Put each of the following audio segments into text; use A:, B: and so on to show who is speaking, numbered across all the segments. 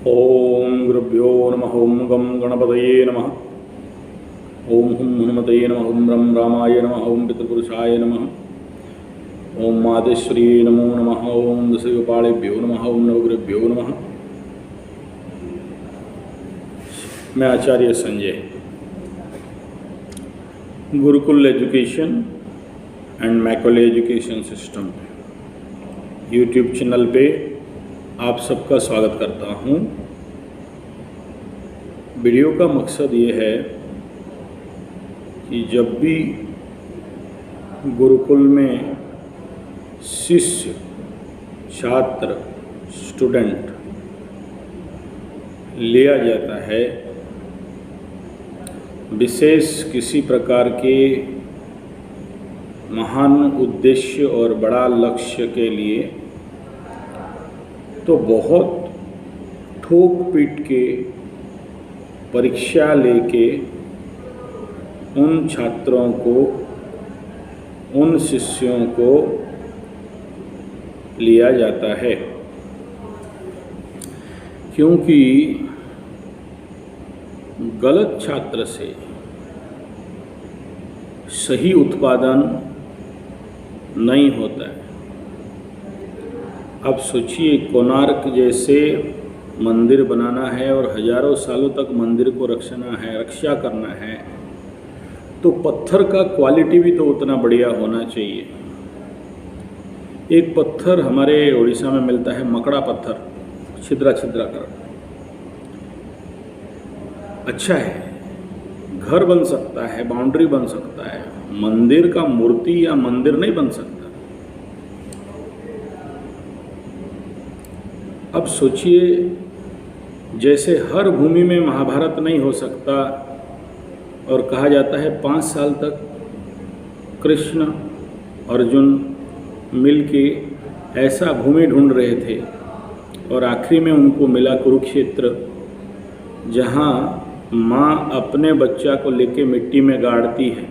A: ओम गुरुभ्यो नमः। ओम गं गणपतये नमः। ओम हुं हनुमतये नमः। ओम रं रामाय नमः। ओम पितृपुरुषाय नमः। ओम मातेश्वरी नमो नमः। ओम दशगोपालेभ्यो नमः। ओम नवग्रहभ्यो नमः। मैं आचार्य Sanjay, Gurukul education and Macaulay education system YouTube channel पे आप सबका स्वागत करता हूँ। वीडियो का मकसद ये है कि जब भी गुरुकुल में शिष्य, छात्र, स्टूडेंट लिया जाता है, विशेष किसी प्रकार के महान उद्देश्य और बड़ा लक्ष्य के लिए, तो बहुत ठोक पीट के परीक्षा लेके उन छात्रों को, उन शिष्यों को लिया जाता है, क्योंकि गलत छात्र से सही उत्पादन नहीं होता है। अब सोचिए, कोणार्क जैसे मंदिर बनाना है और हजारों सालों तक मंदिर को रक्षा करना है, तो पत्थर का क्वालिटी भी तो उतना बढ़िया होना चाहिए। एक पत्थर हमारे उड़ीसा में मिलता है, मकड़ा पत्थर, छिद्रा छिद्रा कर, अच्छा है, घर बन सकता है, बाउंड्री बन सकता है, मंदिर का मूर्ति या मंदिर नहीं बन सकता। अब सोचिए, जैसे हर भूमि में महाभारत नहीं हो सकता और कहा जाता है 5 साल तक कृष्ण अर्जुन मिलके ऐसा भूमि ढूंढ रहे थे और आखिरी में उनको मिला कुरुक्षेत्र, जहाँ माँ अपने बच्चा को लेके मिट्टी में गाड़ती है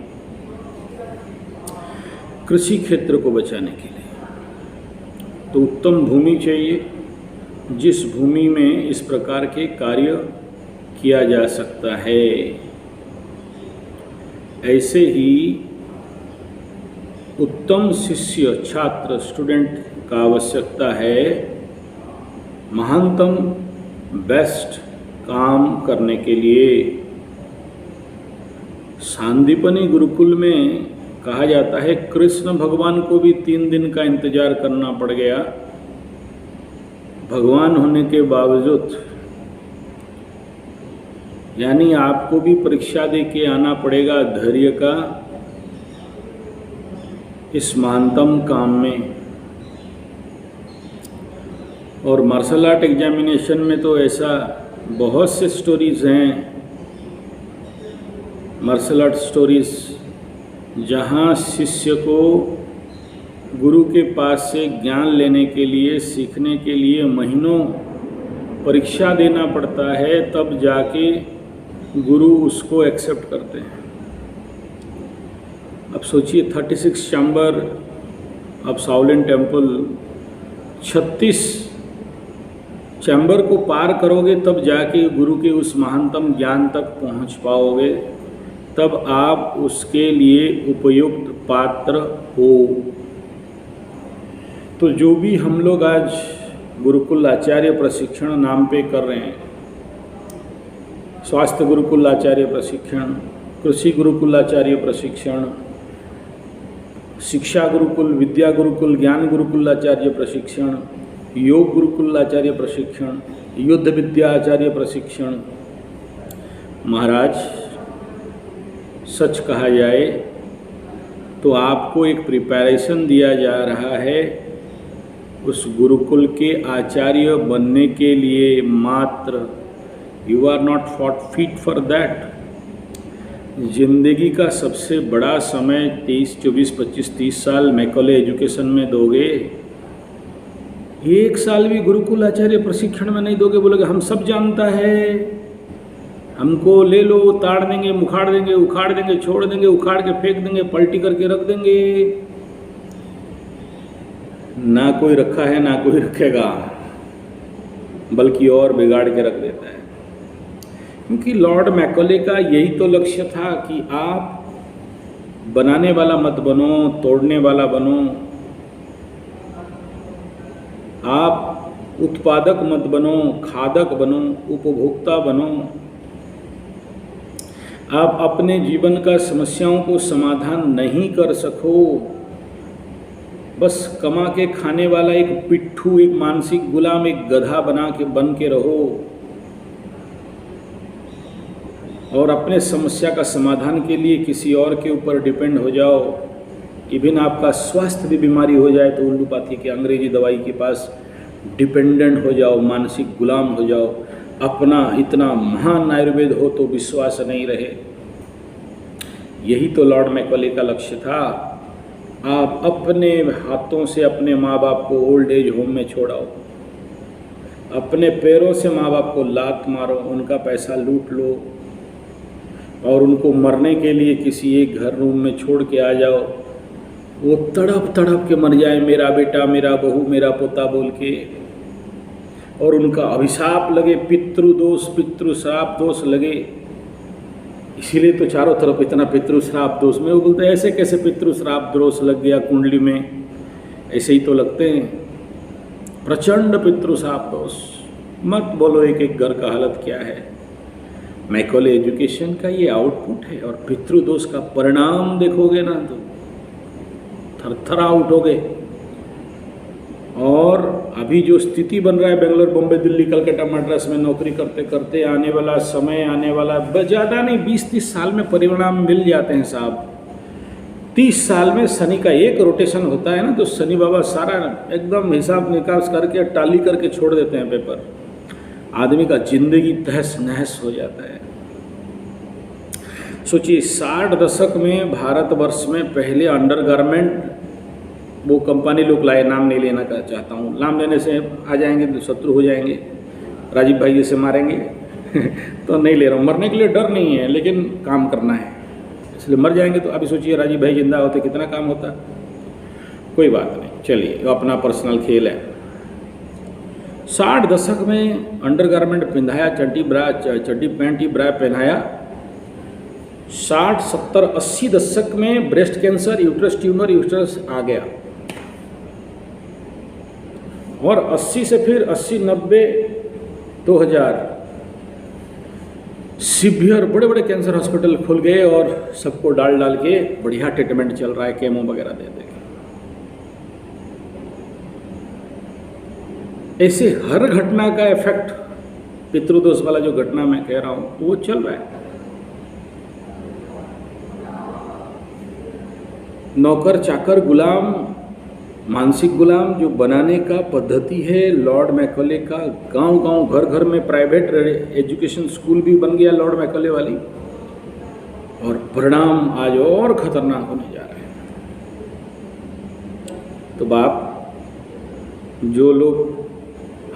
A: कृषि क्षेत्र को बचाने के लिए। तो उत्तम भूमि चाहिए जिस भूमि में इस प्रकार के कार्य किया जा सकता है। ऐसे ही उत्तम शिष्य, छात्र, स्टूडेंट का आवश्यकता है महानतम बेस्ट काम करने के लिए। सांदीपनी गुरुकुल में कहा जाता है कृष्ण भगवान को भी 3 दिन का इंतजार करना पड़ गया, भगवान होने के बावजूद। यानी आपको भी परीक्षा दे के आना पड़ेगा धैर्य का इस महानतम काम में। और मार्शल आर्ट एग्जामिनेशन में तो ऐसा बहुत से स्टोरीज हैं, मार्शल आर्ट स्टोरीज, जहाँ शिष्य को गुरु के पास से ज्ञान लेने के लिए, सीखने के लिए महीनों परीक्षा देना पड़ता है, तब जाके गुरु उसको एक्सेप्ट करते हैं। अब सोचिए, 36 chamber of Shaolin temple, 36 chamber को पार करोगे तब जाके गुरु के उस महानतम ज्ञान तक पहुंच पाओगे, तब आप उसके लिए उपयुक्त पात्र हो। तो जो भी हम लोग आज गुरुकुल आचार्य प्रशिक्षण नाम पे कर रहे हैं, स्वास्थ्य गुरुकुल आचार्य प्रशिक्षण, कृषि गुरुकुल आचार्य प्रशिक्षण, शिक्षा गुरुकुल, विद्या गुरुकुल, ज्ञान गुरुकुल आचार्य प्रशिक्षण, योग गुरुकुल आचार्य प्रशिक्षण, युद्ध विद्या आचार्य प्रशिक्षण, महाराज सच कहा जाए तो आपको एक प्रिपरेशन दिया जा रहा है उस गुरुकुल के आचार्य बनने के लिए मात्र। You are not fit for that. जिंदगी का सबसे बड़ा समय 23, 24, 25, 30 साल मैकले एजुकेशन में दोगे, 1 साल भी गुरुकुल आचार्य प्रशिक्षण में नहीं दोगे, बोलोगे हम सब जानता है, हमको ले लो, ताड़ देंगे, मुखाड़ देंगे, उखाड़ देंगे, छोड़ देंगे, उखाड़ के फेंक देंगे, पलटी करके रख देंगे। ना कोई रखा है ना कोई रखेगा। बल्कि और बिगाड़ के रख देता है। क्योंकि लॉर्ड मैकॉले का यही तो लक्ष्य था कि आप बनाने वाला मत बनो, तोड़ने वाला बनो, आप उत्पादक मत बनो, खादक बनो, उपभोक्ता बनो। आप अपने जीवन का समस्याओं को समाधान नहीं कर सको, बस कमा के खाने वाला एक पिट्ठू, एक मानसिक गुलाम, एक गधा बन के रहो और अपने समस्या का समाधान के लिए किसी और के ऊपर डिपेंड हो जाओ। इवन आपका स्वास्थ्य भी बीमारी हो जाए तो उल्लूपाथी के अंग्रेजी दवाई के पास डिपेंडेंट हो जाओ, मानसिक गुलाम हो जाओ। अपना इतना महान आयुर्वेद हो तो विश्वास नहीं रहे। यही तो लॉर्ड मैकॉले का लक्ष्य था। आप अपने हाथों से अपने माँ बाप को ओल्ड एज होम में छोड़ाओ, अपने पैरों से माँ बाप को लात मारो, उनका पैसा लूट लो और उनको मरने के लिए किसी एक घर रूम में छोड़ के आ जाओ। वो तड़प तड़प के मर जाए, मेरा बेटा, मेरा बहू, मेरा पोता बोल के, और उनका अभिशाप लगे, पितृदोष, पितृश्राप दोष लगे। इसीलिए तो चारों तरफ इतना पितृश्राप दोष में, वो बोलते हैं ऐसे कैसे पितृश्राप दोष लग गया कुंडली में, ऐसे ही तो लगते हैं प्रचंड पितृश्राप दोष। मत बोलो एक एक घर का हालत क्या है। मैकॉले एजुकेशन का ये आउटपुट है और पितृदोष का परिणाम देखोगे ना तो थरथरा उठोगे। और अभी जो स्थिति बन रहा है बेंगलोर, बॉम्बे, दिल्ली, कलकत्ता, मद्रास में नौकरी करते करते आने वाला समय, आने वाला ज़्यादा नहीं 20-30 साल में परिणाम मिल जाते हैं साहब। 30 साल में शनि का एक रोटेशन होता है ना तो शनि बाबा सारा एकदम हिसाब निकास करके टाली करके छोड़ देते हैं पेपर। आदमी का जिंदगी तहस नहस हो जाता है। सोचिए 60 दशक में भारतवर्ष में पहले अंडरगारमेंट वो कंपनी लोग लाए, नाम नहीं लेना चाहता हूँ, नाम लेने से आ जाएंगे तो शत्रु हो जाएंगे, राजीव भाई जैसे मारेंगे तो नहीं ले रहा हूँ। मरने के लिए डर नहीं है लेकिन काम करना है, इसलिए मर जाएंगे तो अभी सोचिए राजीव भाई जिंदा होते कितना काम होता। कोई बात नहीं, चलिए वो अपना पर्सनल खेल है। 60 दशक में अंडरगारमेंट पहनाया, चड्डी पैंट ब्रा पहनाया। 60, 70, 80 दशक में breast cancer, uterus tumour, uterus आ गया और 80 से फिर 80, 90, 2000 सीवियर बड़े बड़े कैंसर हॉस्पिटल खुल गए और सबको डाल के बढ़िया ट्रीटमेंट चल रहा है, केमो वगैरह दे देंगे। ऐसे हर घटना का इफेक्ट, पितृदोष वाला जो घटना मैं कह रहा हूं वो चल रहा है। नौकर चाकर गुलाम, मानसिक गुलाम जो बनाने का पद्धति है लॉर्ड मैकॉले का। गांव गांव घर घर में प्राइवेट एजुकेशन स्कूल भी बन गया लॉर्ड मैकॉले वाली, और परिणाम आज और खतरनाक होने जा रहे हैं। तो बाप, जो लोग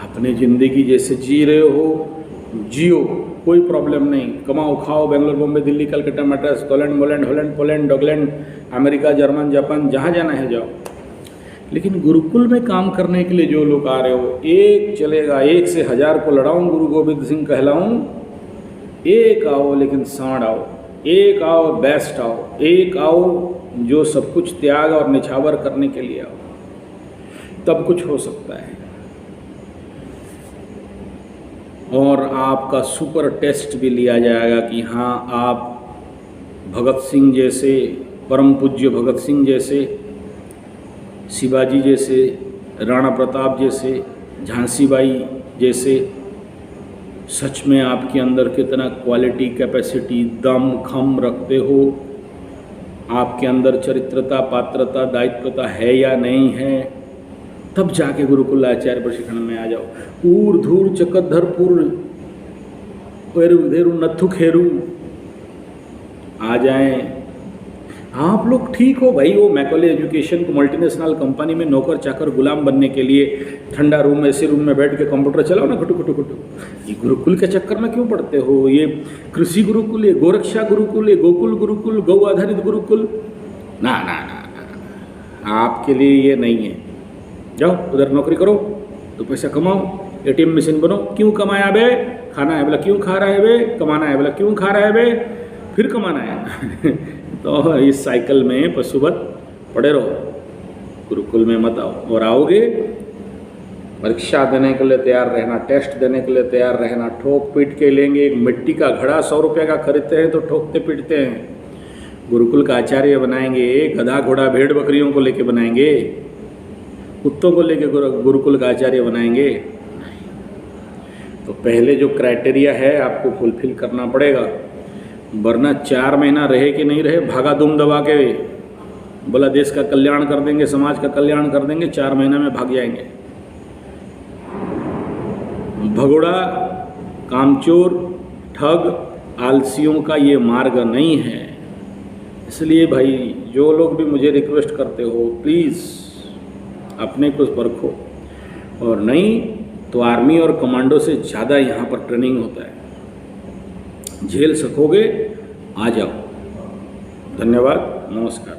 A: अपने ज़िंदगी जैसे जी रहे हो जियो, कोई प्रॉब्लम नहीं, कमाओ खाओ, Bangalore, Bombay, Delhi, Calcutta, Madras, Holland, Holland, Poland, डॉगलैंड, अमेरिका, जर्मन, जापान, जहाँ जाना है जाओ। लेकिन गुरुकुल में काम करने के लिए जो लोग आ रहे हो, एक चलेगा, 1 से 1000 को लड़ाऊँ, गुरु गोविंद सिंह कहलाऊँ। एक आओ लेकिन सांड आओ, एक आओ बेस्ट आओ, एक आओ जो सब कुछ त्याग और निछावर करने के लिए आओ, तब कुछ हो सकता है। और आपका सुपर टेस्ट भी लिया जाएगा कि हाँ आप भगत सिंह जैसे, परम पूज्य भगत सिंह जैसे, शिवाजी जैसे, राणा प्रताप जैसे, झांसी बाई जैसे, सच में आपके अंदर कितना क्वालिटी, कैपेसिटी, दम, खम रखते हो, आपके अंदर चरित्रता, पात्रता, दायित्वता है या नहीं है, तब जाके गुरुकुल आचार्य प्रशिक्षण में आ जाओ। ऊर धूर चकधरपुर धेरु नथु खेरू आ जाएं। आप लोग ठीक हो भाई, वो मैकॉले एजुकेशन को मल्टीनेशनल कंपनी में नौकर चाकर गुलाम बनने के लिए ठंडा रूम, ऐसे रूम में बैठ के कंप्यूटर चलाओ ना, खुटू खुटू खुटू। ये गुरुकुल के चक्कर में क्यों पड़ते हो? ये कृषि गुरुकुल, ये गोरक्षा गुरुकुल, ये गोकुल गुरुकुल, गौ आधारित गुरुकुल, ना ना ना ना, आपके लिए ये नहीं है। जाओ उधर नौकरी करो, 2 पैसा कमाओ, एटीएम मशीन बनो। क्यों कमाया बे? खाना है बोला क्यों खा रहा है बे? कमाना है बोला क्यों खा रहा है बे? फिर कमाना है। तो इस साइकिल में पशुवत पड़े रहो, गुरुकुल में मत आओ। और आओगे परीक्षा देने के लिए तैयार रहना, टेस्ट देने के लिए तैयार रहना। ठोक पीट के लेंगे। एक मिट्टी का घड़ा 100 रुपये का खरीदते हैं तो ठोकते पीटते हैं। गुरुकुल का आचार्य बनाएंगे, गधा घोड़ा भेड़ बकरियों को लेके बनाएंगे, कुत्तों को लेके गुरुकुल का आचार्य बनाएंगे? तो पहले जो क्राइटेरिया है आपको फुलफिल करना पड़ेगा, वरना 4 महीना रहे कि नहीं रहे, भागा दुम दबा के बोला देश का कल्याण कर देंगे, समाज का कल्याण कर देंगे, 4 महीना में भाग जाएंगे। भगोड़ा, कामचोर, ठग, आलसियों का ये मार्ग नहीं है। इसलिए भाई जो लोग भी मुझे रिक्वेस्ट करते हो, प्लीज़ अपने को परखो, और नहीं तो आर्मी और कमांडो से ज़्यादा यहाँ पर ट्रेनिंग होता है। झेल सकोगे आ जाओ। धन्यवाद, नमस्कार।